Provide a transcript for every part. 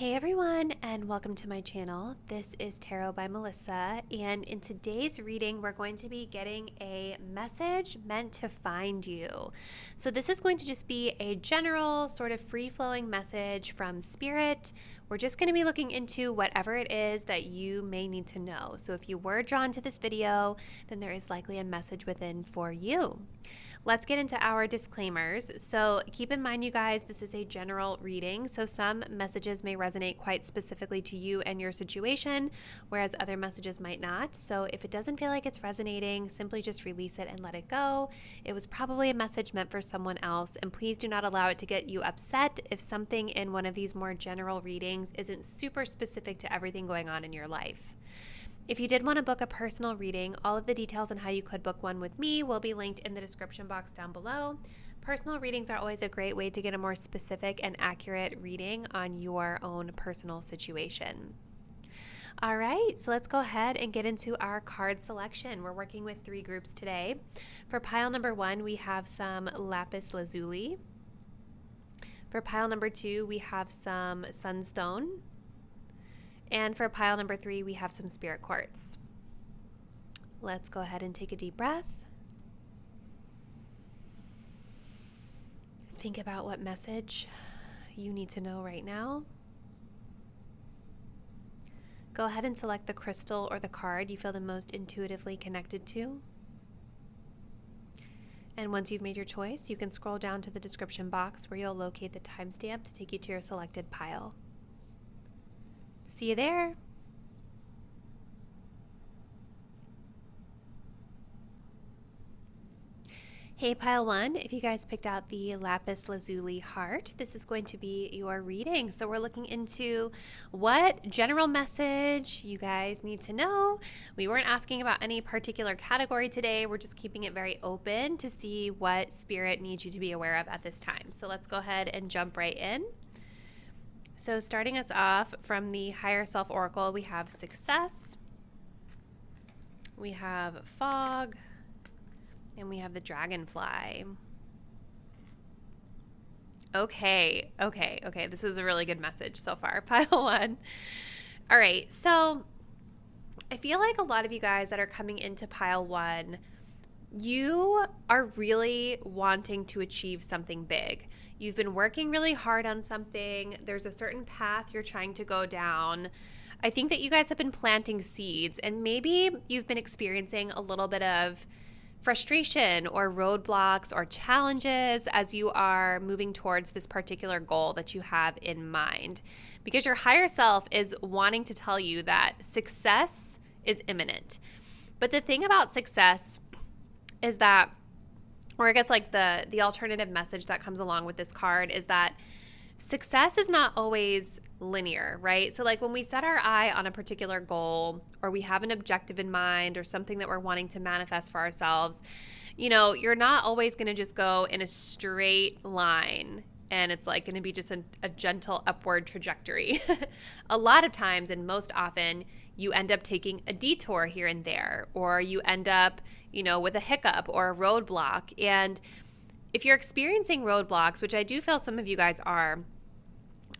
Hey everyone, and welcome to my channel. This is Tarot by Melissa, and in today's reading we're going to be getting a message meant to find you. So this is going to just be a general sort of free-flowing message from Spirit. We're just going to be looking into whatever it is that you may need to know. So if you were drawn to this video, then there is likely a message within for you. Let's get into our disclaimers. So keep in mind, you guys, this is a general reading, so some messages may resonate quite specifically to you and your situation, whereas other messages might not. So if it doesn't feel like it's resonating, simply just release it and let it go. It was probably a message meant for someone else, and please do not allow it to get you upset if something in one of these more general readings isn't super specific to everything going on in your life. If you did want to book a personal reading, all of the details on how you could book one with me will be linked in the description box down below. Personal readings are always a great way to get a more specific and accurate reading on your own personal situation. All right, so let's go ahead and get into our card selection. We're working with 3 groups today. For pile number 1, we have some Lapis Lazuli. For pile number 2, we have some Sunstone. And for pile number 3, we have some Spirit Quartz. Let's go ahead and take a deep breath. Think about what message you need to know right now. Go ahead and select the crystal or the card you feel the most intuitively connected to. And once you've made your choice, you can scroll down to the description box where you'll locate the timestamp to take you to your selected pile. See you there. Hey pile 1, if you guys picked out the Lapis Lazuli heart, this is going to be your reading. So we're looking into what general message you guys need to know. We weren't asking about any particular category today. We're just keeping it very open to see what Spirit needs you to be aware of at this time. So let's go ahead and jump right in. So starting us off from the Higher Self Oracle, we have Success, we have Fog, and we have the Dragonfly. Okay. This is a really good message so far, pile 1. All right, so I feel like a lot of you guys that are coming into pile 1, you are really wanting to achieve something big. You've been working really hard on something. There's a certain path you're trying to go down. I think that you guys have been planting seeds, and maybe you've been experiencing a little bit of frustration or roadblocks or challenges as you are moving towards this particular goal that you have in mind. Because your higher self is wanting to tell you that success is imminent. But the thing about success is that, or I guess like the alternative message that comes along with this card is that success is not always linear, right? So like when we set our eye on a particular goal, or we have an objective in mind, or something that we're wanting to manifest for ourselves, you know, you're not always going to just go in a straight line and it's like going to be just a gentle upward trajectory. A lot of times, and most often, you end up taking a detour here and there, or you end up, you know, with a hiccup or a roadblock. And if you're experiencing roadblocks, which I do feel some of you guys are,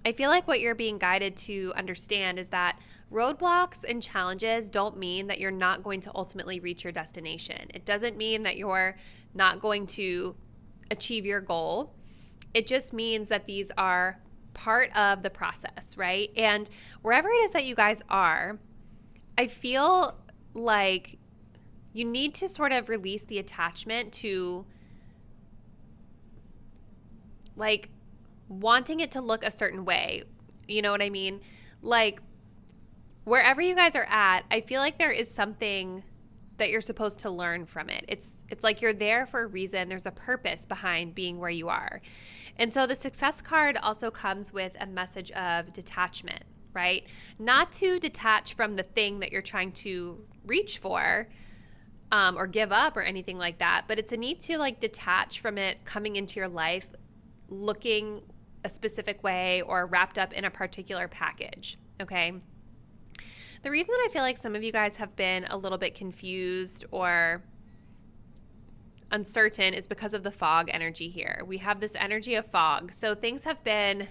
I feel like what you're being guided to understand is that roadblocks and challenges don't mean that you're not going to ultimately reach your destination. It doesn't mean that you're not going to achieve your goal. It just means that these are part of the process, right? And wherever it is that you guys are, I feel like you need to sort of release the attachment to like wanting it to look a certain way. You know what I mean? Like wherever you guys are at, I feel like there is something that you're supposed to learn from it. It's like you're there for a reason. There's a purpose behind being where you are. And so the Success card also comes with a message of detachment, right? Not to detach from the thing that you're trying to reach for, or give up or anything like that, but it's a need to like detach from it coming into your life looking a specific way or wrapped up in a particular package, okay? The reason that I feel like some of you guys have been a little bit confused or uncertain is because of the fog energy here. We have this energy of fog. So things have been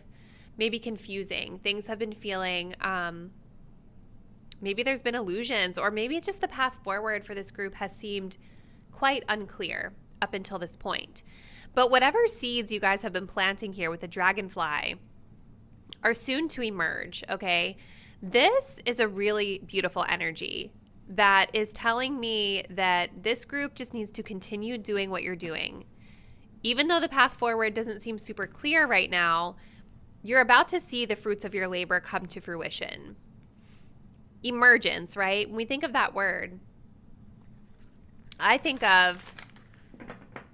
maybe confusing. Things have been feeling, maybe there's been illusions, or maybe it's just the path forward for this group has seemed quite unclear up until this point. But whatever seeds you guys have been planting here with the dragonfly are soon to emerge, okay? This is a really beautiful energy that is telling me that this group just needs to continue doing what you're doing. Even though the path forward doesn't seem super clear right now, you're about to see the fruits of your labor come to fruition. Emergence, right? When we think of that word, I think of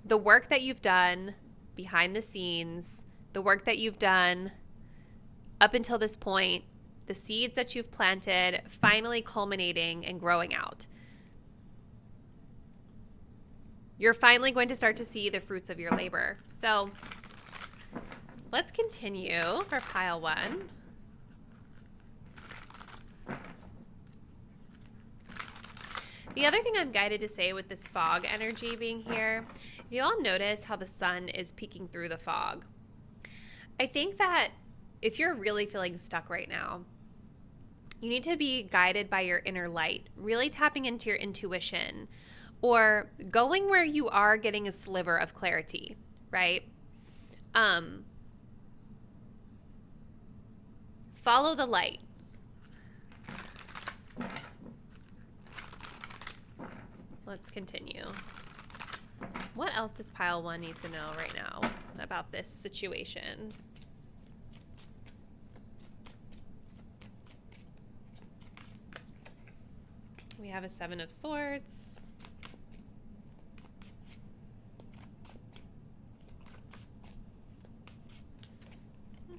the work that you've done behind the scenes, the work that you've done up until this point, the seeds that you've planted finally culminating and growing out. You're finally going to start to see the fruits of your labor. So let's continue for pile 1. The other thing I'm guided to say with this fog energy being here, if you all notice how the sun is peeking through the fog, I think that if you're really feeling stuck right now, you need to be guided by your inner light, really tapping into your intuition, or going where you are getting a sliver of clarity, right? Follow the light. Let's continue. What else does pile 1 need to know right now about this situation? We have a 7 of Swords.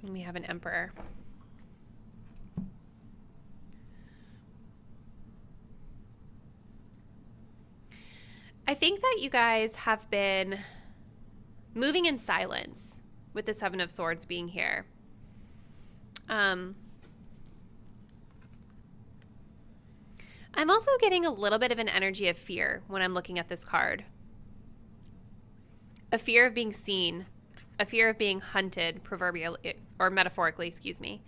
And we have an Emperor. I think that you guys have been moving in silence with the 7 of Swords being here. I'm also getting a little bit of an energy of fear when I'm looking at this card. A fear of being seen, a fear of being hunted, proverbially, or metaphorically, excuse me.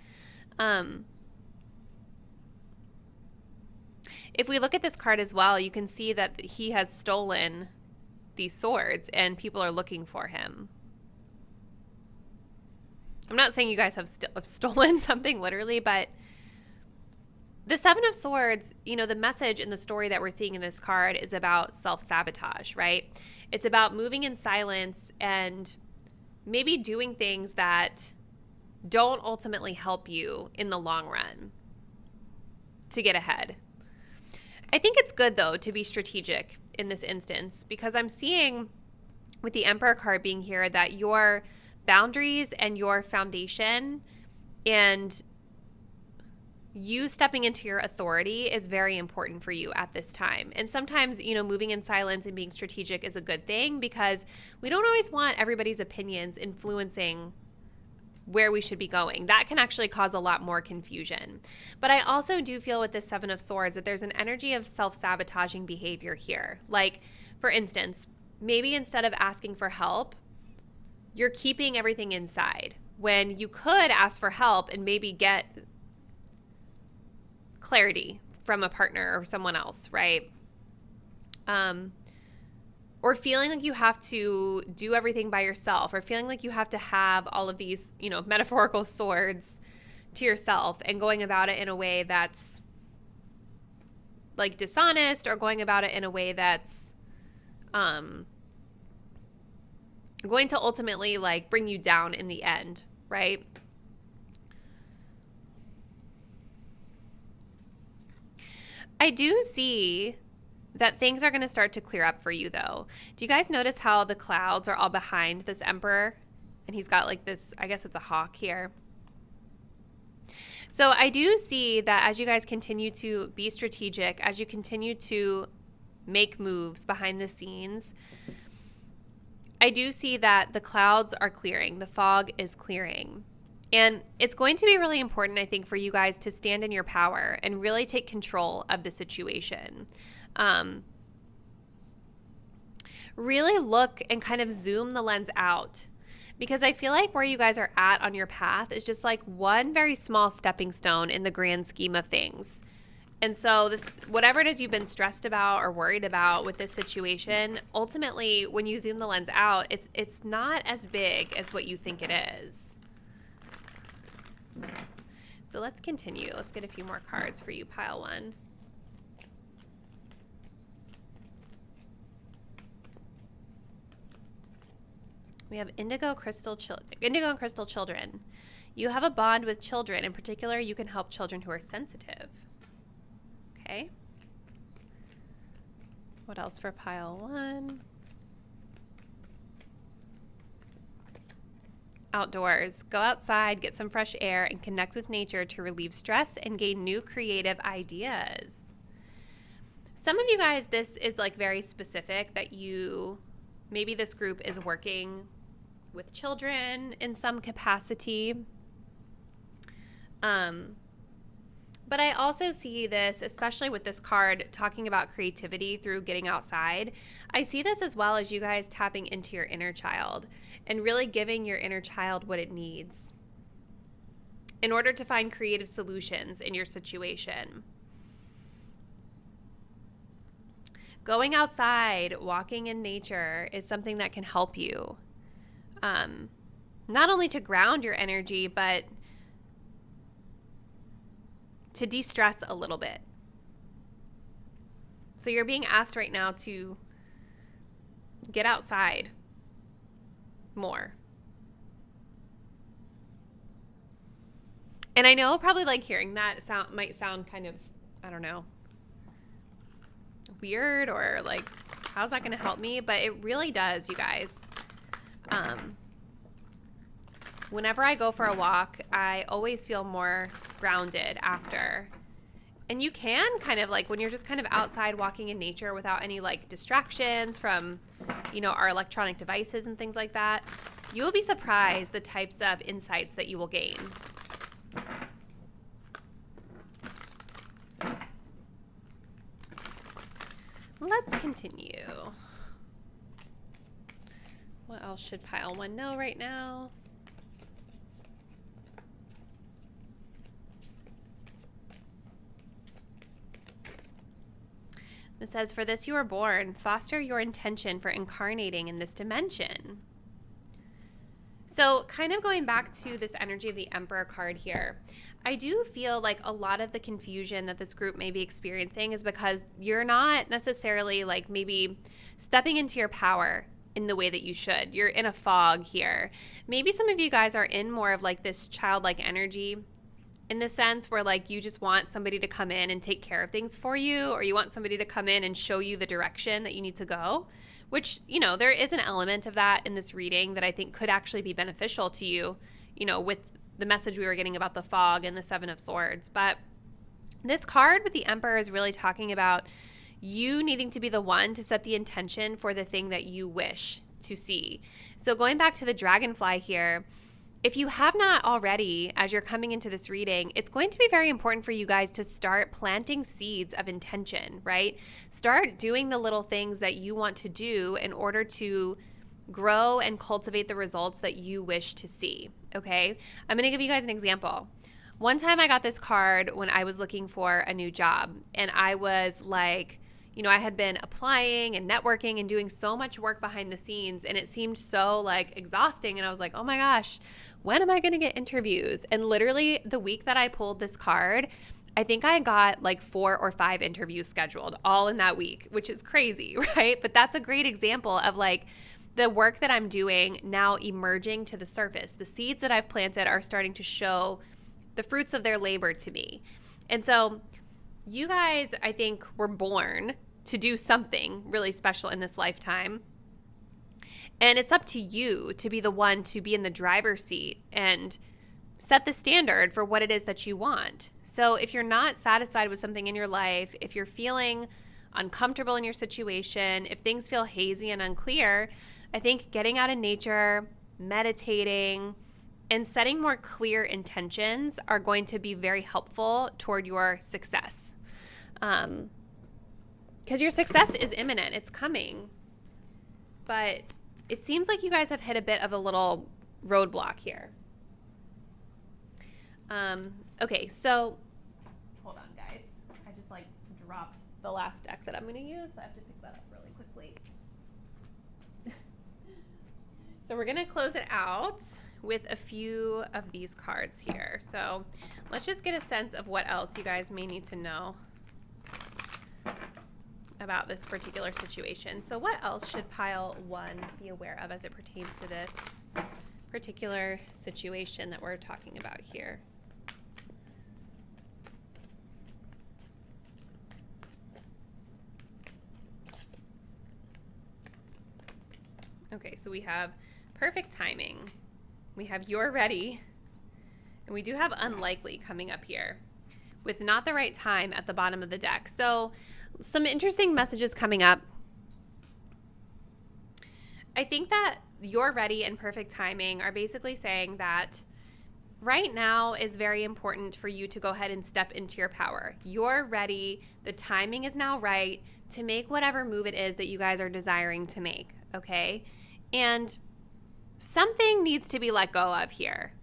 If we look at this card as well, you can see that he has stolen these swords and people are looking for him. I'm not saying you guys have stolen something literally, but the 7 of Swords, you know, the message in the story that we're seeing in this card is about self-sabotage, right? It's about moving in silence and maybe doing things that don't ultimately help you in the long run to get ahead. I think it's good, though, to be strategic in this instance because I'm seeing with the Emperor card being here that your boundaries and your foundation and you stepping into your authority is very important for you at this time. And sometimes, you know, moving in silence and being strategic is a good thing because we don't always want everybody's opinions influencing where we should be going. That can actually cause a lot more confusion. But I also do feel with this 7 of Swords that there's an energy of self-sabotaging behavior here. Like, for instance, maybe instead of asking for help, you're keeping everything inside when you could ask for help and maybe get clarity from a partner or someone else, right? Or feeling like you have to do everything by yourself, or feeling like you have to have all of these, you know, metaphorical swords to yourself and going about it in a way that's like dishonest, or going about it in a way that's going to ultimately like bring you down in the end, right? I do see that things are going to start to clear up for you, though. Do you guys notice how the clouds are all behind this Emperor? And he's got like this, I guess it's a hawk here. So I do see that as you guys continue to be strategic, as you continue to make moves behind the scenes, I do see that the clouds are clearing. The fog is clearing. And it's going to be really important, I think, for you guys to stand in your power and really take control of the situation. Really look and kind of zoom the lens out. Because I feel like where you guys are at on your path is just like one very small stepping stone in the grand scheme of things. And so whatever it is you've been stressed about or worried about with this situation, ultimately, when you zoom the lens out, it's not as big as what you think it is. So let's continue. Let's get a few more cards for you, pile one. We have indigo and crystal children. You have a bond with children. In particular, you can help children who are sensitive. Okay. What else for pile one? Outdoors. Go outside, get some fresh air, and connect with nature to relieve stress and gain new creative ideas. Some of you guys, this is like very specific that maybe this group is working with children in some capacity. But I also see this, especially with this card, talking about creativity through getting outside. I see this as well as you guys tapping into your inner child and really giving your inner child what it needs in order to find creative solutions in your situation. Going outside, walking in nature is something that can help you. Not only to ground your energy, but to de-stress a little bit. So you're being asked right now to get outside more. And I know probably like hearing that might sound kind of, I don't know, weird or like, how's that going to help me? But it really does, you guys. Whenever I go for a walk, I always feel more grounded after. And you can kind of like when you're just kind of outside walking in nature without any like distractions from, our electronic devices and things like that, you will be surprised the types of insights that you will gain. Let's continue. What else should pile one know right now? It says, for this you were born, foster your intention for incarnating in this dimension. So kind of going back to this energy of the Emperor card here, I do feel like a lot of the confusion that this group may be experiencing is because you're not necessarily like maybe stepping into your power in the way that you should. You're in a fog here. Maybe some of you guys are in more of like this childlike energy in the sense where like you just want somebody to come in and take care of things for you, or you want somebody to come in and show you the direction that you need to go, which, there is an element of that in this reading that I think could actually be beneficial to you, with the message we were getting about the fog and the Seven of Swords. But this card with the Emperor is really talking about you needing to be the one to set the intention for the thing that you wish to see. So going back to the dragonfly here, if you have not already, as you're coming into this reading, it's going to be very important for you guys to start planting seeds of intention, right? Start doing the little things that you want to do in order to grow and cultivate the results that you wish to see, okay? I'm going to give you guys an example. One time I got this card when I was looking for a new job, and I was like, I had been applying and networking and doing so much work behind the scenes, and it seemed so like exhausting. And I was like, oh my gosh, when am I going to get interviews? And literally the week that I pulled this card, I think I got like 4 or 5 interviews scheduled all in that week, which is crazy, right? But that's a great example of like the work that I'm doing now emerging to the surface. The seeds that I've planted are starting to show the fruits of their labor to me. And so you guys, I think, were born to do something really special in this lifetime. And it's up to you to be the one to be in the driver's seat and set the standard for what it is that you want. So if you're not satisfied with something in your life, if you're feeling uncomfortable in your situation, if things feel hazy and unclear, I think getting out in nature, meditating, and setting more clear intentions are going to be very helpful toward your success. Because your success is imminent. It's coming. But it seems like you guys have hit a bit of a little roadblock here. Okay, so hold on, guys. I just like dropped the last deck that I'm going to use, so I have to pick that up really quickly. So we're going to close it out with a few of these cards here. So let's just get a sense of what else you guys may need to know about this particular situation. So what else should pile 1 be aware of as it pertains to this particular situation that we're talking about here? Okay, so we have perfect timing. We have you're ready. And we do have unlikely coming up here with not the right time at the bottom of the deck. So some interesting messages coming up. I think that you're ready and perfect timing are basically saying that right now is very important for you to go ahead and step into your power. You're ready. The timing is now right to make whatever move it is that you guys are desiring to make, okay? And something needs to be let go of here.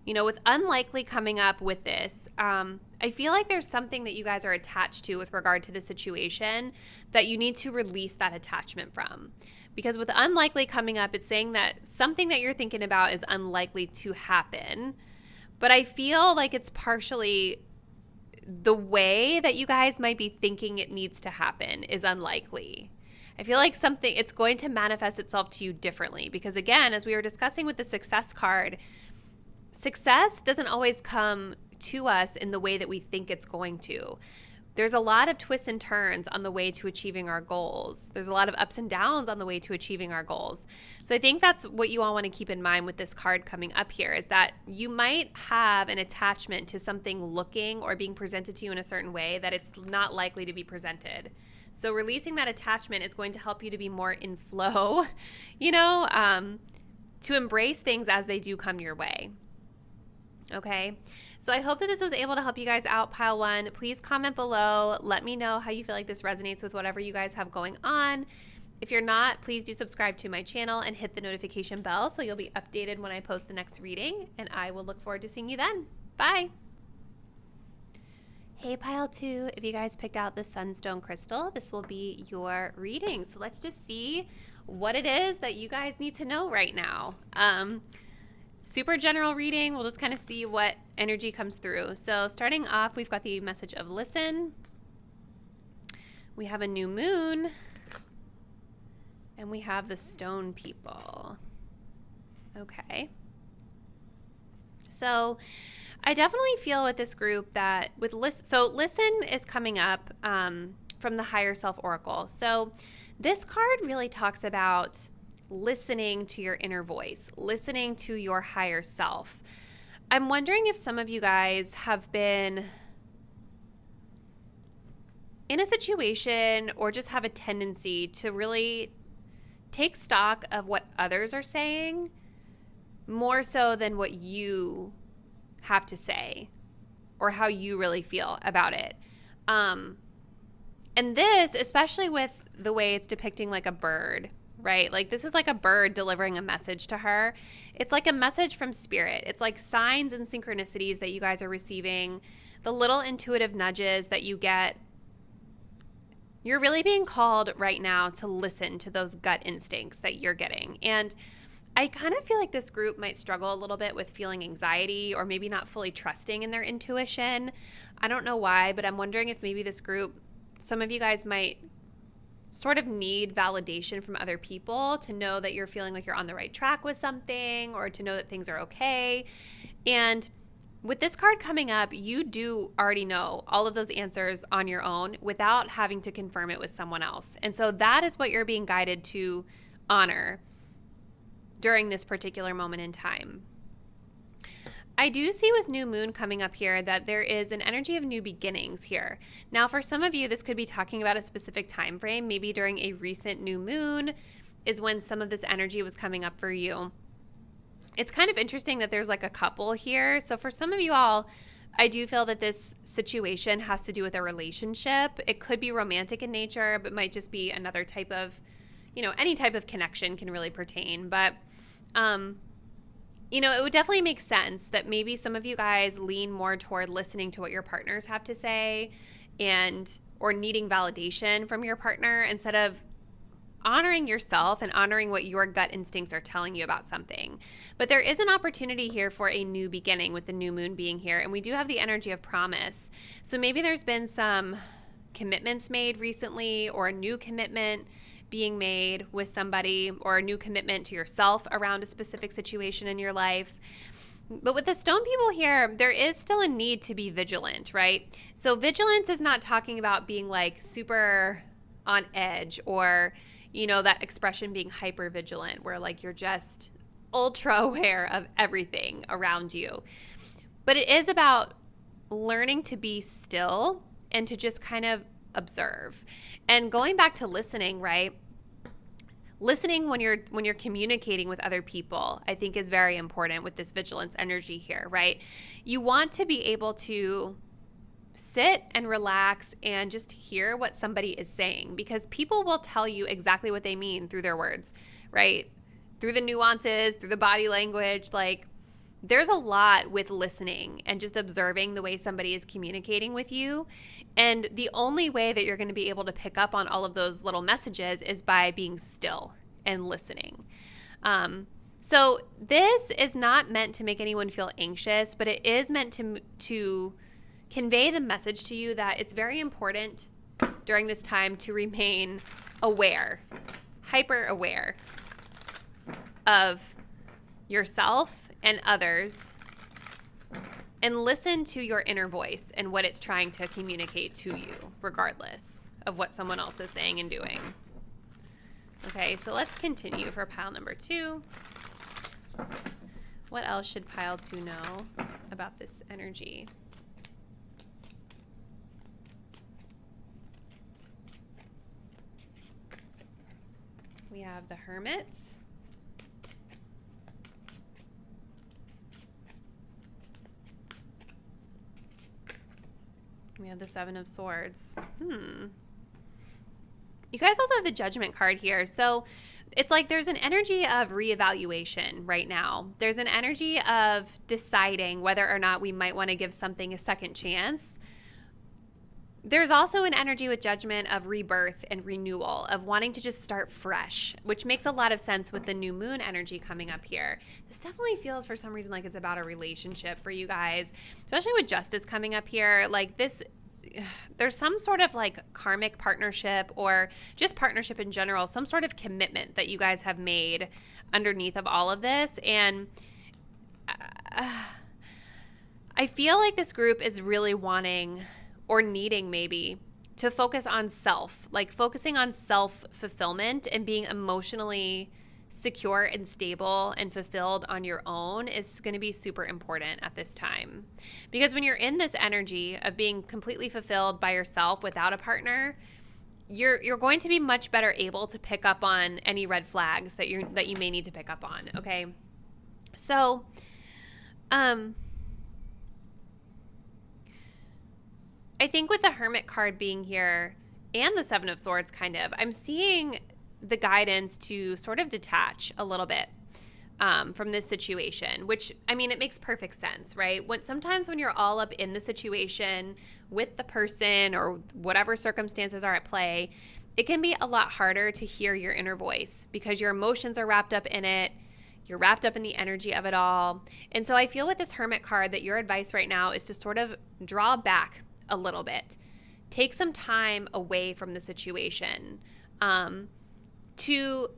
You know, with unlikely coming up with this, I feel like there's something that you guys are attached to with regard to the situation that you need to release that attachment from. Because with unlikely coming up, it's saying that something that you're thinking about is unlikely to happen. But I feel like it's partially the way that you guys might be thinking it needs to happen is unlikely. I feel like it's going to manifest itself to you differently. Because again, as we were discussing with the success card, success doesn't always come to us in the way that we think it's going to. There's a lot of twists and turns on the way to achieving our goals. There's a lot of ups and downs on the way to achieving our goals. So I think that's what you all want to keep in mind with this card coming up here is that you might have an attachment to something looking or being presented to you in a certain way that it's not likely to be presented. So releasing that attachment is going to help you to be more in flow, to embrace things as they do come your way. Okay, so I hope that this was able to help you guys out, Pile 1. Please comment below. Let me know how you feel like this resonates with whatever you guys have going on. If you're not, please do subscribe to my channel and hit the notification bell so you'll be updated when I post the next reading, and I will look forward to seeing you then. Bye. Hey, Pile 2, if you guys picked out the Sunstone crystal, this will be your reading. So let's just see what it is that you guys need to know right now. Super general reading. We'll just kind of see what energy comes through. So starting off, we've got the message of listen. We have a new moon. And we have the stone people. Okay. So I definitely feel with this group that with listen, so listen is coming up from the Higher Self Oracle. So this card really talks about listening to your inner voice, listening to your higher self. I'm wondering if some of you guys have been in a situation or just have a tendency to really take stock of what others are saying more so than what you have to say or how you really feel about it. And this, especially with the way it's depicting like a bird, right? Like this is like a bird delivering a message to her. It's like a message from spirit. It's like signs and synchronicities that you guys are receiving, the little intuitive nudges that you get. You're really being called right now to listen to those gut instincts that you're getting. And I kind of feel like this group might struggle a little bit with feeling anxiety or maybe not fully trusting in their intuition. I don't know why, but I'm wondering if maybe this group, some of you guys might sort of need validation from other people to know that you're feeling like you're on the right track with something or to know that things are okay. And with this card coming up, you do already know all of those answers on your own without having to confirm it with someone else. And so that is what you're being guided to honor during this particular moment in time. I do see with new moon coming up here that there is an energy of new beginnings here. Now, for some of you, this could be talking about a specific time frame. Maybe during a recent new moon is when some of this energy was coming up for you. It's kind of interesting that there's like a couple here. So for some of you all, I do feel that this situation has to do with a relationship. It could be romantic in nature, but might just be another type of, any type of connection can really pertain. But it would definitely make sense that maybe some of you guys lean more toward listening to what your partners have to say or needing validation from your partner instead of honoring yourself and honoring what your gut instincts are telling you about something. But there is an opportunity here for a new beginning with the new moon being here, and we do have the energy of promise. So maybe there's been some commitments made recently, or a new commitment being made with somebody, or a new commitment to yourself around a specific situation in your life. But with the stone people here, there is still a need to be vigilant, right? So vigilance is not talking about being like super on edge, or that expression being hyper vigilant, where like you're just ultra aware of everything around you. But it is about learning to be still and to just kind of observe. And going back to listening, right? Listening when you're communicating with other people, I think, is very important with this vigilance energy here, right? You want to be able to sit and relax and just hear what somebody is saying, because people will tell you exactly what they mean through their words, right? Through the nuances, through the body language. Like, there's a lot with listening and just observing the way somebody is communicating with you. And the only way that you're going to be able to pick up on all of those little messages is by being still and listening. So this is not meant to make anyone feel anxious, but it is meant to convey the message to you that it's very important during this time to remain aware, hyper aware of yourself and others, and listen to your inner voice and what it's trying to communicate to you, regardless of what someone else is saying and doing. Okay, so let's continue for pile number 2. What else should pile 2 know about this energy? We have the Hermits. We have the Seven of Swords. You guys also have the Judgment card here. So it's like there's an energy of reevaluation right now. There's an energy of deciding whether or not we might want to give something a second chance. There's also an energy with Judgment of rebirth and renewal, of wanting to just start fresh, which makes a lot of sense with the new moon energy coming up here. This definitely feels for some reason like it's about a relationship for you guys, especially with Justice coming up here. Like this, there's some sort of like karmic partnership, or just partnership in general, some sort of commitment that you guys have made underneath of all of this. And I feel like this group is really wanting, or needing maybe, to focus on self, like focusing on self-fulfillment and being emotionally secure and stable and fulfilled on your own is going to be super important at this time. Because when you're in this energy of being completely fulfilled by yourself without a partner, you're going to be much better able to pick up on any red flags that you may need to pick up on, okay? So, I think with the Hermit card being here and the Seven of Swords, kind of, I'm seeing the guidance to sort of detach a little bit from this situation, which, I mean, it makes perfect sense, right? Sometimes when you're all up in the situation with the person or whatever circumstances are at play, it can be a lot harder to hear your inner voice because your emotions are wrapped up in it. You're wrapped up in the energy of it all. And so I feel with this Hermit card that your advice right now is to sort of draw back a little bit. Take some time away from the situation to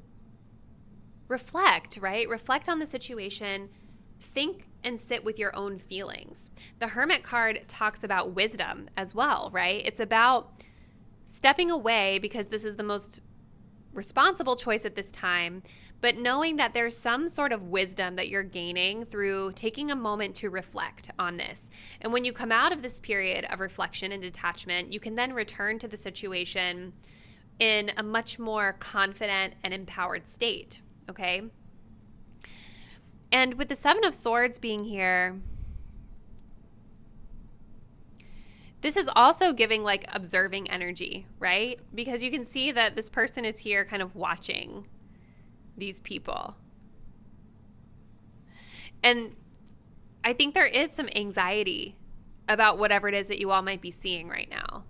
reflect, right? Reflect on the situation. Think and sit with your own feelings. The Hermit card talks about wisdom as well, right? It's about stepping away because this is the most responsible choice at this time, but knowing that there's some sort of wisdom that you're gaining through taking a moment to reflect on this. And when you come out of this period of reflection and detachment, you can then return to the situation in a much more confident and empowered state, okay? And with the Seven of Swords being here, this is also giving like observing energy, right? Because you can see that this person is here kind of watching these people. And I think there is some anxiety about whatever it is that you all might be seeing right now.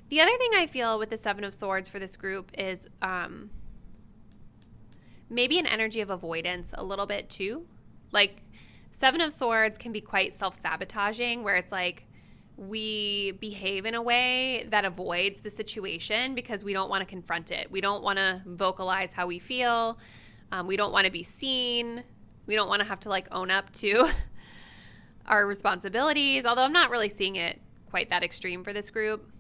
The other thing I feel with the Seven of Swords for this group is maybe an energy of avoidance a little bit too. Like Seven of Swords can be quite self-sabotaging, where it's like we behave in a way that avoids the situation because we don't want to confront it. We don't want to vocalize how we feel. We don't want to be seen. We don't want to have to like own up to our responsibilities, although I'm not really seeing it quite that extreme for this group.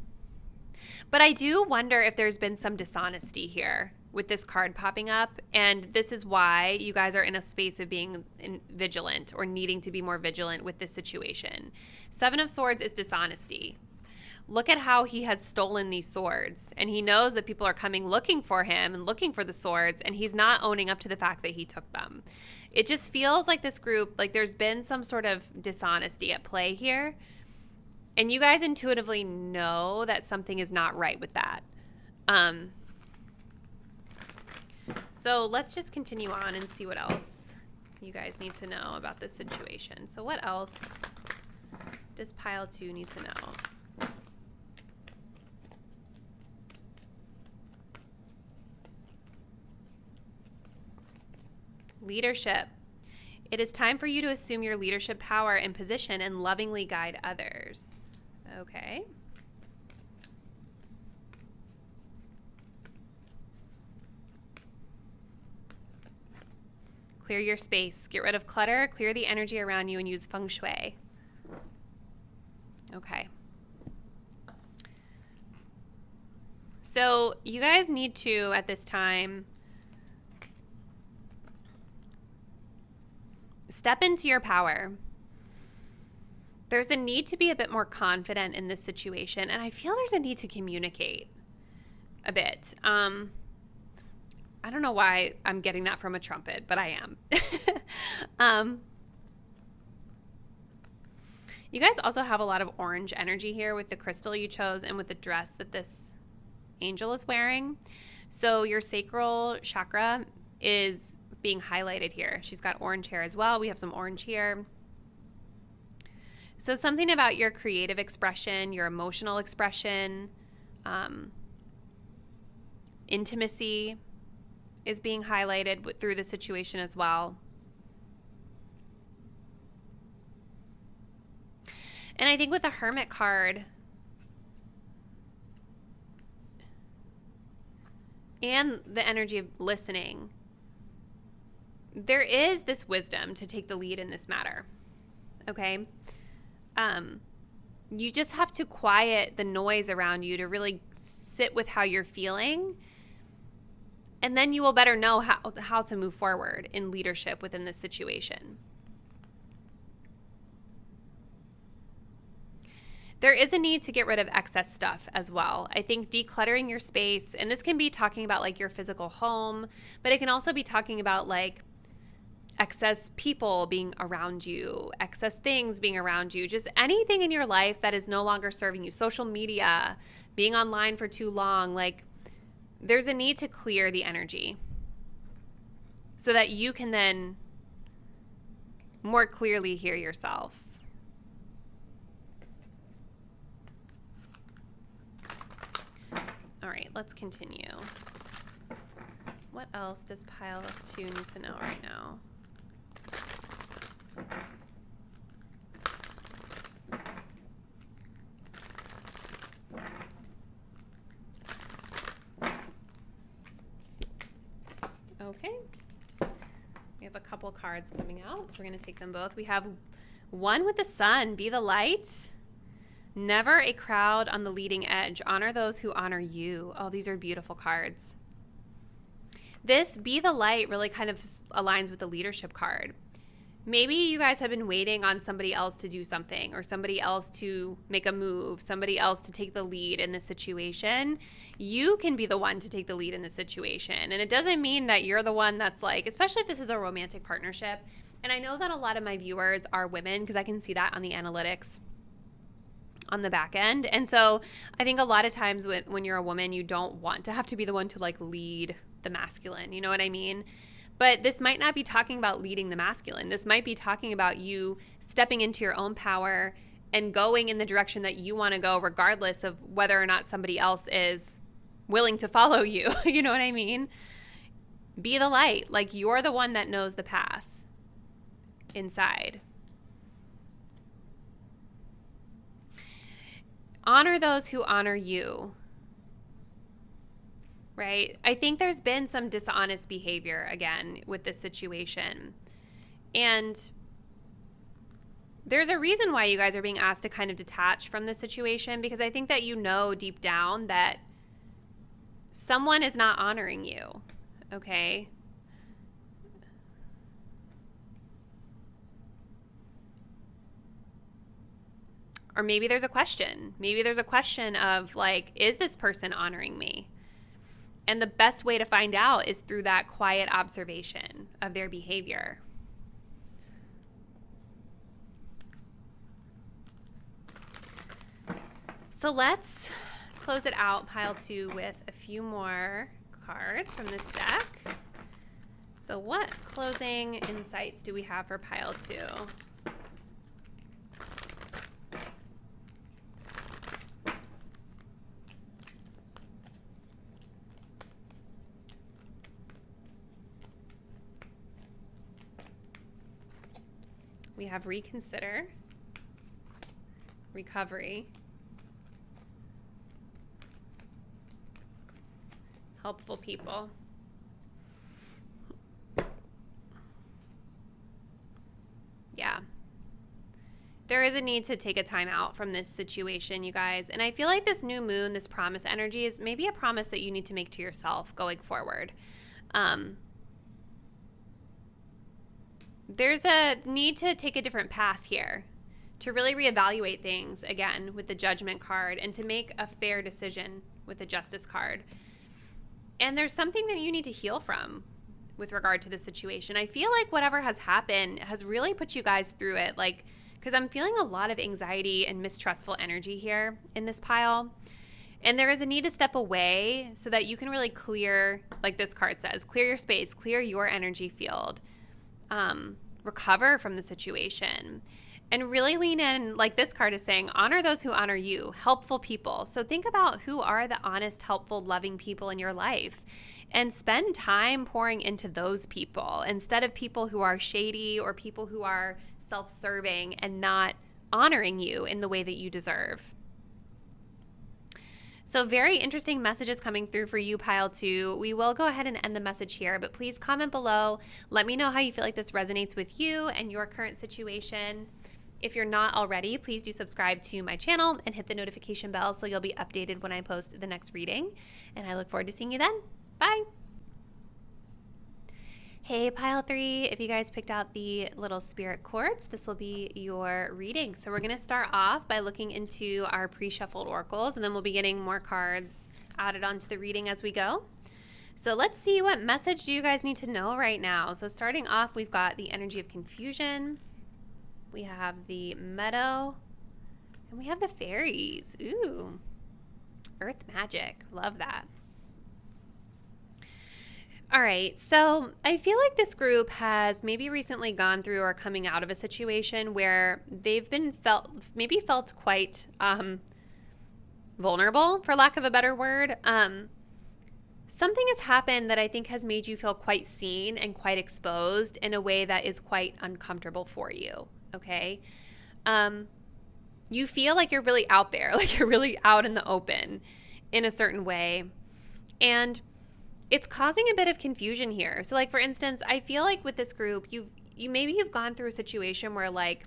But I do wonder if there's been some dishonesty here with this card popping up, and this is why you guys are in a space of being vigilant or needing to be more vigilant with this situation. Seven of Swords is dishonesty. Look at how he has stolen these swords, and he knows that people are coming looking for him and looking for the swords, and he's not owning up to the fact that he took them. It just feels like this group, like there's been some sort of dishonesty at play here, and you guys intuitively know that something is not right with that. So let's just continue on and see what else you guys need to know about this situation. So what else does pile 2 need to know? Leadership. It is time for you to assume your leadership power and position and lovingly guide others. Okay. Clear your space. Get rid of clutter, clear the energy around you, and use feng shui. Okay. So you guys need to, at this time, step into your power. There's a need to be a bit more confident in this situation, and I feel there's a need to communicate a bit. I don't know why I'm getting that from a trumpet, but I am. You guys also have a lot of orange energy here with the crystal you chose and with the dress that this angel is wearing. So your sacral chakra is being highlighted here. She's got orange hair as well. We have some orange here. So something about your creative expression, your emotional expression, intimacy is being highlighted through the situation as well. And I think with the Hermit card and the energy of listening, there is this wisdom to take the lead in this matter. Okay? You just have to quiet the noise around you to really sit with how you're feeling, and then you will better know how to move forward in leadership within this situation. There is a need to get rid of excess stuff as well. I think decluttering your space, and this can be talking about like your physical home, but it can also be talking about like excess people being around you, excess things being around you, just anything in your life that is no longer serving you. Social media, being online for too long, like there's a need to clear the energy so that you can then more clearly hear yourself. All right, let's continue. What else does pile 2 need to know right now? Okay. We have a couple cards coming out, so we're going to take them both. We have one with the sun, be the light. Never a crowd on the leading edge. Honor those who honor you. Oh, these are beautiful cards. This be the light really kind of aligns with the leadership card. Maybe you guys have been waiting on somebody else to do something, or somebody else to make a move, somebody else to take the lead in this situation. You can be the one to take the lead in this situation. And it doesn't mean that you're the one that's like, especially if this is a romantic partnership. And I know that a lot of my viewers are women because I can see that on the analytics on the back end. And so I think a lot of times when you're a woman, you don't want to have to be the one to like lead the masculine. You know what I mean? But this might not be talking about leading the masculine. This might be talking about you stepping into your own power and going in the direction that you want to go, regardless of whether or not somebody else is willing to follow you. You know what I mean? Be the light. Like, you're the one that knows the path inside. Honor those who honor you. Right? I think there's been some dishonest behavior again with this situation. And there's a reason why you guys are being asked to kind of detach from this situation, because I think that you know deep down that someone is not honoring you. Okay? Or maybe there's a question. Maybe there's a question of like, is this person honoring me? And the best way to find out is through that quiet observation of their behavior. So let's close it out, pile 2, with a few more cards from this deck. So what closing insights do we have for pile 2? We have reconsider, recovery, helpful people. Yeah. There is a need to take a time out from this situation, you guys. And I feel like this new moon, this promise energy, is maybe a promise that you need to make to yourself going forward. There's a need to take a different path here, to really reevaluate things again with the Judgment card, and to make a fair decision with the Justice card. And there's something that you need to heal from with regard to the situation. I feel like whatever has happened has really put you guys through it, like, because I'm feeling a lot of anxiety and mistrustful energy here in this pile. And there is a need to step away so that you can really clear, like this card says, clear your space, clear your energy field, recover from the situation, and really lean in, like this card is saying, honor those who honor you, helpful people. So think about who are the honest, helpful, loving people in your life, and spend time pouring into those people instead of people who are shady or people who are self-serving and not honoring you in the way that you deserve. So very interesting messages coming through for you, pile 2. We will go ahead and end the message here, but please comment below. Let me know how you feel like this resonates with you and your current situation. If you're not already, please do subscribe to my channel and hit the notification bell so you'll be updated when I post the next reading. And I look forward to seeing you then. Bye. Hey, pile 3, if you guys picked out the little spirit quartz, this will be your reading. So we're going to start off by looking into our pre-shuffled oracles, and then we'll be getting more cards added onto the reading as we go. So let's see, what message do you guys need to know right now? So starting off, we've got the energy of confusion. We have the meadow, and we have the fairies. Ooh, earth magic. Love that. All right, so I feel like this group has maybe recently gone through or coming out of a situation where they've been felt quite vulnerable, for lack of a better word. Something has happened that I think has made you feel quite seen and quite exposed in a way that is quite uncomfortable for you, okay? You feel like you're really out there, like you're really out in the open in a certain way. And it's causing a bit of confusion here. So like, for instance, I feel like with this group, you've gone through a situation where like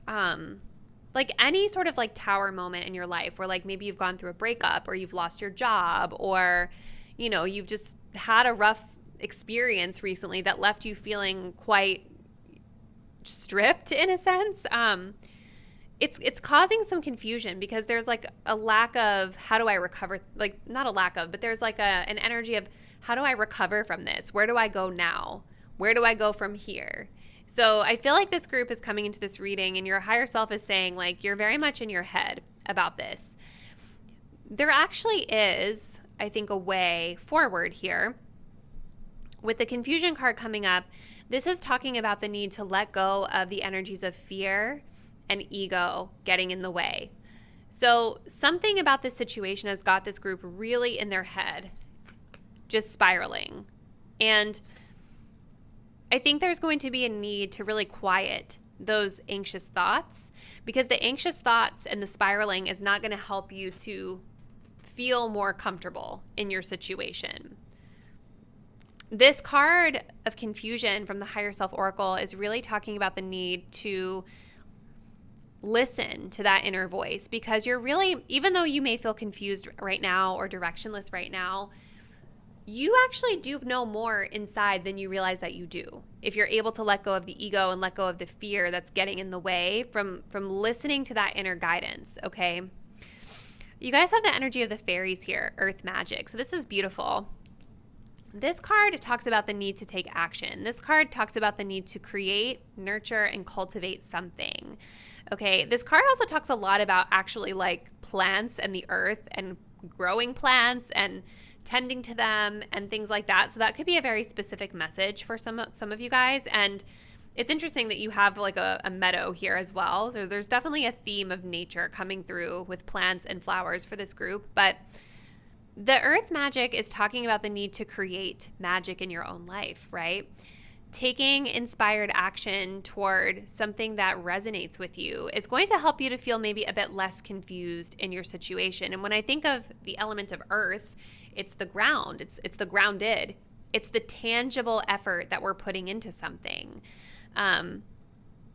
any sort of like tower moment in your life where like maybe you've gone through a breakup or you've lost your job, or, you know, you've just had a rough experience recently that left you feeling quite stripped in a sense. It's causing some confusion because there's like a lack of how do I recover, like not a lack of, but there's like an energy of how do I recover from this? Where do I go now? Where do I go from here? So I feel like this group is coming into this reading and your higher self is saying like you're very much in your head about this. There actually is, I think, a way forward here. with the confusion card coming up, this is talking about the need to let go of the energies of fear and ego getting in the way. So something about this situation has got this group really in their head, just spiraling. And I think there's going to be a need to really quiet those anxious thoughts, because the anxious thoughts and the spiraling is not going to help you to feel more comfortable in your situation. This card of confusion from the Higher Self Oracle is really talking about the need to listen to that inner voice, because you're really, even though you may feel confused right now or directionless right now, you actually do know more inside than you realize that you do. If you're able to let go of the ego and let go of the fear that's getting in the way from listening to that inner guidance, okay? You guys have the energy of the fairies here, earth magic. So this is beautiful. This card talks about the need to take action. This card talks about the need to create, nurture, and cultivate something. Okay, this card also talks a lot about actually like plants and the earth and growing plants and tending to them and things like that. So that could be a very specific message for some of you guys. And it's interesting that you have like a meadow here as well. So there's definitely a theme of nature coming through with plants and flowers for this group. But the earth magic is talking about the need to create magic in your own life, right? Taking inspired action toward something that resonates with you is going to help you to feel maybe a bit less confused in your situation. And when I think of the element of earth, it's the ground, it's the grounded, it's the tangible effort that we're putting into something.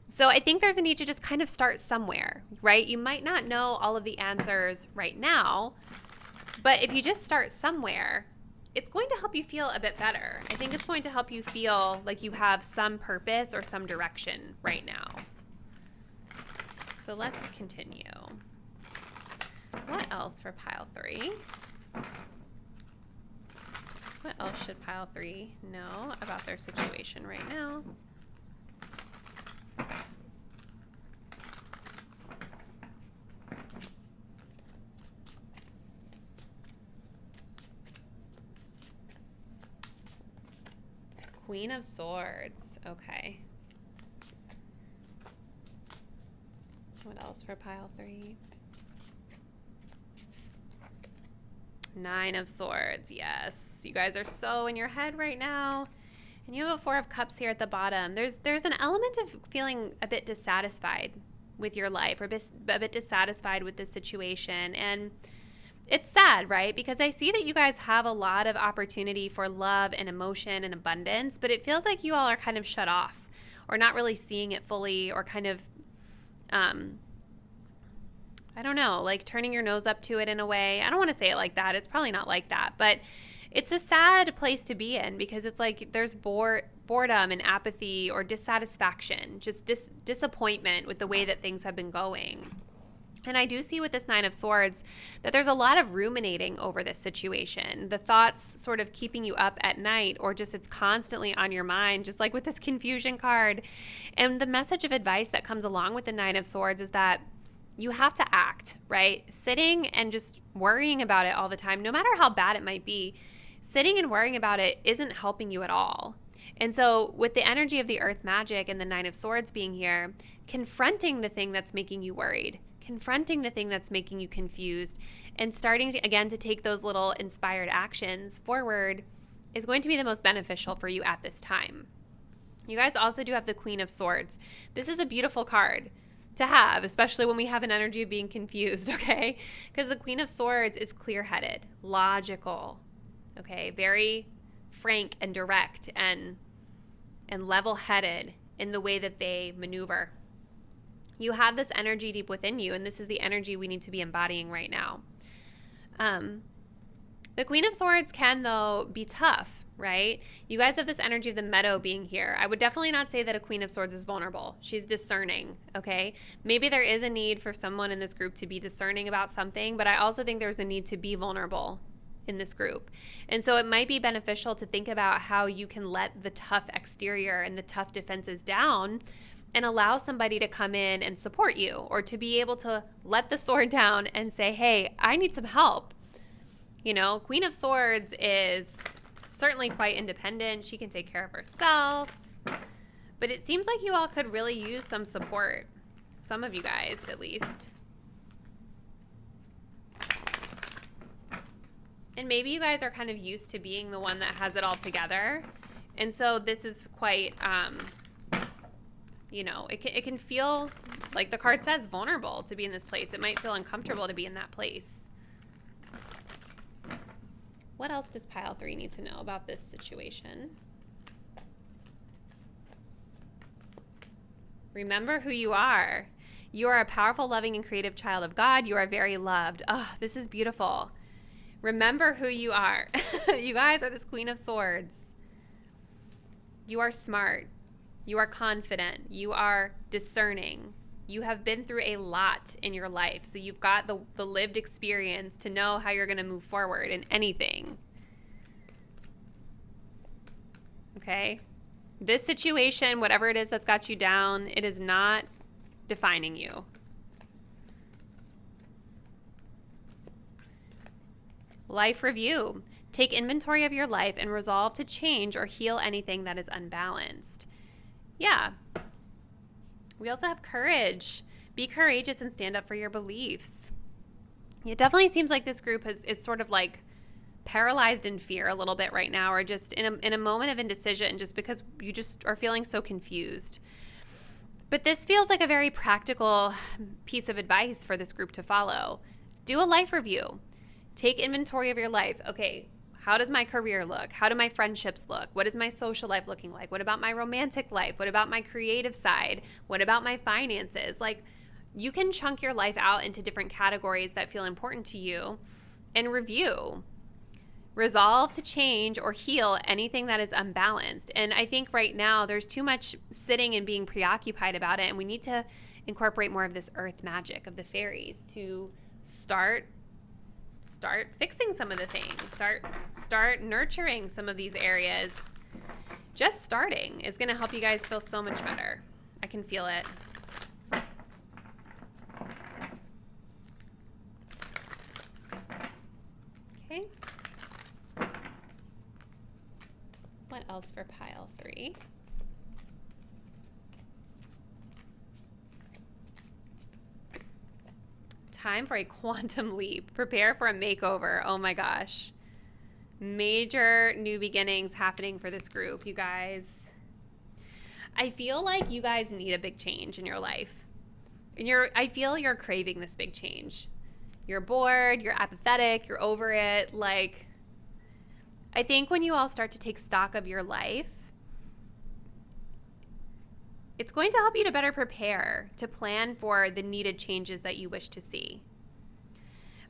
So I think there's a need to just kind of start somewhere, right? You might not know all of the answers right now, but if you just start somewhere, it's going to help you feel a bit better. I think it's going to help you feel like you have some purpose or some direction right now. So let's continue. What else for pile 3? What else should pile 3 know about their situation right now? Queen of Swords. Okay. What else for pile 3? 9 of Swords. Yes. You guys are so in your head right now. And you have a 4 of Cups here at the bottom. There's an element of feeling a bit dissatisfied with your life, or a bit dissatisfied with this situation. And it's sad, right? Because I see that you guys have a lot of opportunity for love and emotion and abundance, but it feels like you all are kind of shut off or not really seeing it fully, or kind of, I don't know, like turning your nose up to it in a way. I don't want to say it like that. It's probably not like that, but it's a sad place to be in, because it's like there's boredom and apathy or dissatisfaction, just disappointment with the way that things have been going. And I do see with this 9 of Swords that there's a lot of ruminating over this situation. The thoughts sort of keeping you up at night, or just it's constantly on your mind, just like with this confusion card. And the message of advice that comes along with the 9 of Swords is that you have to act, right? Sitting and just worrying about it all the time, no matter how bad it might be, sitting and worrying about it isn't helping you at all. And so with the energy of the earth magic and the 9 of Swords being here, confronting the thing that's making you worried, confronting the thing that's making you confused, and starting to, again, to take those little inspired actions forward is going to be the most beneficial for you at this time. You guys also do have the Queen of Swords. This is a beautiful card to have, especially when we have an energy of being confused, okay? Because the Queen of Swords is clear-headed, logical, okay? Very frank and direct and level-headed in the way that they maneuver. You have this energy deep within you, and this is the energy we need to be embodying right now. The Queen of Swords can, though, be tough, right? You guys have this energy of the meadow being here. I would definitely not say that a Queen of Swords is vulnerable. She's discerning, okay? Maybe there is a need for someone in this group to be discerning about something, but I also think there's a need to be vulnerable in this group. And so it might be beneficial to think about how you can let the tough exterior and the tough defenses down and allow somebody to come in and support you, or to be able to let the sword down and say, hey, I need some help. You know, Queen of Swords is certainly quite independent. She can take care of herself. But it seems like you all could really use some support. Some of you guys, at least. And maybe you guys are kind of used to being the one that has it all together. And so this is quite, you know, it can feel, like the card says, vulnerable to be in this place. It might feel uncomfortable to be in that place. What else does pile 3 need to know about this situation? Remember who you are. You are a powerful, loving, and creative child of God. You are very loved. Oh, this is beautiful. Remember who you are. You guys are this Queen of Swords. You are smart. You are confident. You are discerning. You have been through a lot in your life. So you've got the lived experience to know how you're going to move forward in anything. Okay? This situation, whatever it is that's got you down, it is not defining you. Life review. Take inventory of your life and resolve to change or heal anything that is unbalanced. Yeah. We also have courage. Be courageous and stand up for your beliefs. It definitely seems like this group is sort of like paralyzed in fear a little bit right now, or just in a moment of indecision, just because you just are feeling so confused. But this feels like a very practical piece of advice for this group to follow. Do a life review. Take inventory of your life. Okay, how does my career look? How do my friendships look? What is my social life looking like? What about my romantic life? What about my creative side? What about my finances? Like, you can chunk your life out into different categories that feel important to you and review. Resolve to change or heal anything that is unbalanced. And I think right now there's too much sitting and being preoccupied about it, and we need to incorporate more of this earth magic of the fairies to start fixing some of the things, start nurturing some of these areas. Just starting is going to help you guys feel so much better. I can feel it. Okay. What else for pile 3? Time for a quantum leap. Prepare for a makeover. Oh my gosh. Major new beginnings happening for this group, you guys. I feel like you guys need a big change in your life. And I feel you're craving this big change. You're bored, you're apathetic, you're over it. Like, I think when you all start to take stock of your life, it's going to help you to better prepare, to plan for the needed changes that you wish to see.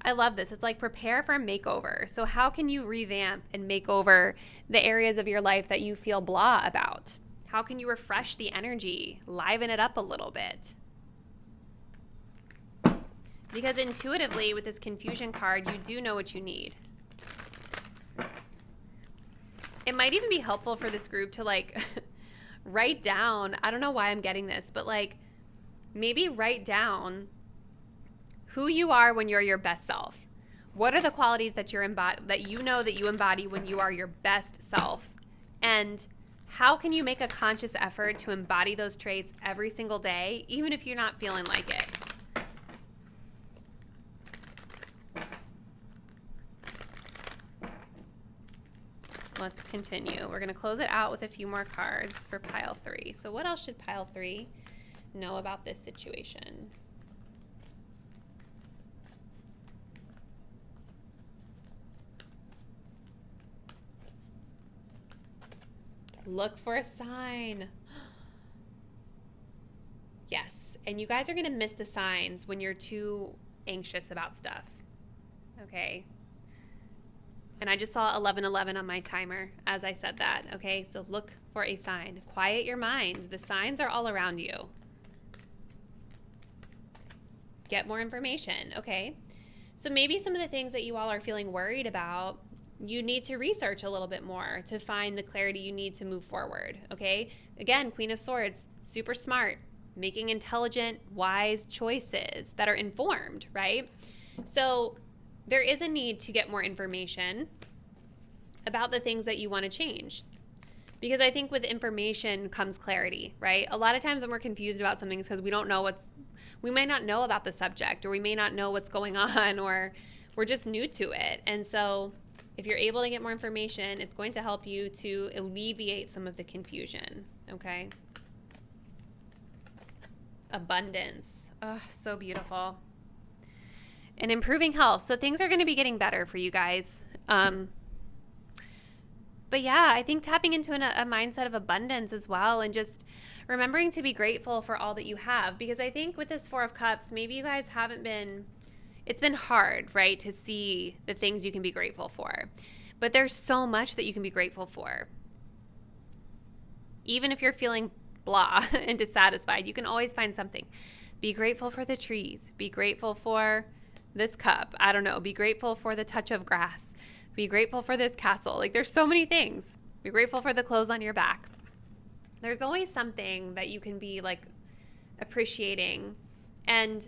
I love this. It's like prepare for a makeover. So how can you revamp and make over the areas of your life that you feel blah about? How can you refresh the energy, liven it up a little bit? Because intuitively, with this confusion card, you do know what you need. It might even be helpful for this group to like write down, I don't know why I'm getting this, but like maybe write down who you are when you're your best self. What are the qualities that that you know that you embody when you are your best self? And how can you make a conscious effort to embody those traits every single day, even if you're not feeling like it? Let's continue. We're going to close it out with a few more cards for pile 3. So what else should pile 3 know about this situation? Look for a sign. Yes. And you guys are going to miss the signs when you're too anxious about stuff. Okay. And I just saw 11:11 on my timer as I said that. Okay. So look for a sign. Quiet your mind. The signs are all around you. Get more information. Okay. So maybe some of the things that you all are feeling worried about, you need to research a little bit more to find the clarity you need to move forward, okay? Again, Queen of Swords, super smart, making intelligent, wise choices that are informed, right? So there is a need to get more information. about the things that you want to change. Because I think with information comes clarity, right? A lot of times when we're confused about something, it's because we don't know we may not know about the subject, or we may not know what's going on, or we're just new to it. And so if you're able to get more information, it's going to help you to alleviate some of the confusion, okay? Abundance. Oh, so beautiful. And improving health. So things are going to be getting better for you guys. But yeah, I think tapping into a mindset of abundance as well, and just remembering to be grateful for all that you have. Because I think with this Four of Cups, maybe you guys it's been hard, right, to see the things you can be grateful for. But there's so much that you can be grateful for. Even if you're feeling blah and dissatisfied, you can always find something. Be grateful for the trees. Be grateful for this cup. I don't know. Be grateful for the touch of grass. Be grateful for this castle. Like, there's so many things. Be grateful for the clothes on your back. There's always something that you can be like appreciating, and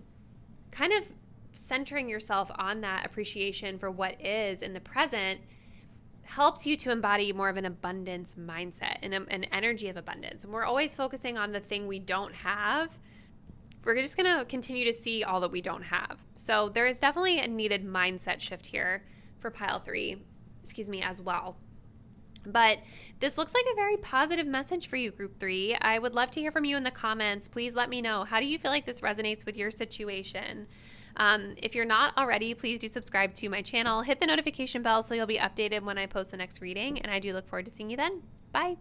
kind of centering yourself on that appreciation for what is in the present helps you to embody more of an abundance mindset and an energy of abundance. And we're always focusing on the thing we don't have. We're just going to continue to see all that we don't have. So there is definitely a needed mindset shift here for pile 3, as well. But this looks like a very positive message for you, group 3. I would love to hear from you in the comments. Please let me know. How do you feel like this resonates with your situation? If you're not already, please do subscribe to my channel. Hit the notification bell so you'll be updated when I post the next reading. And I do look forward to seeing you then. Bye.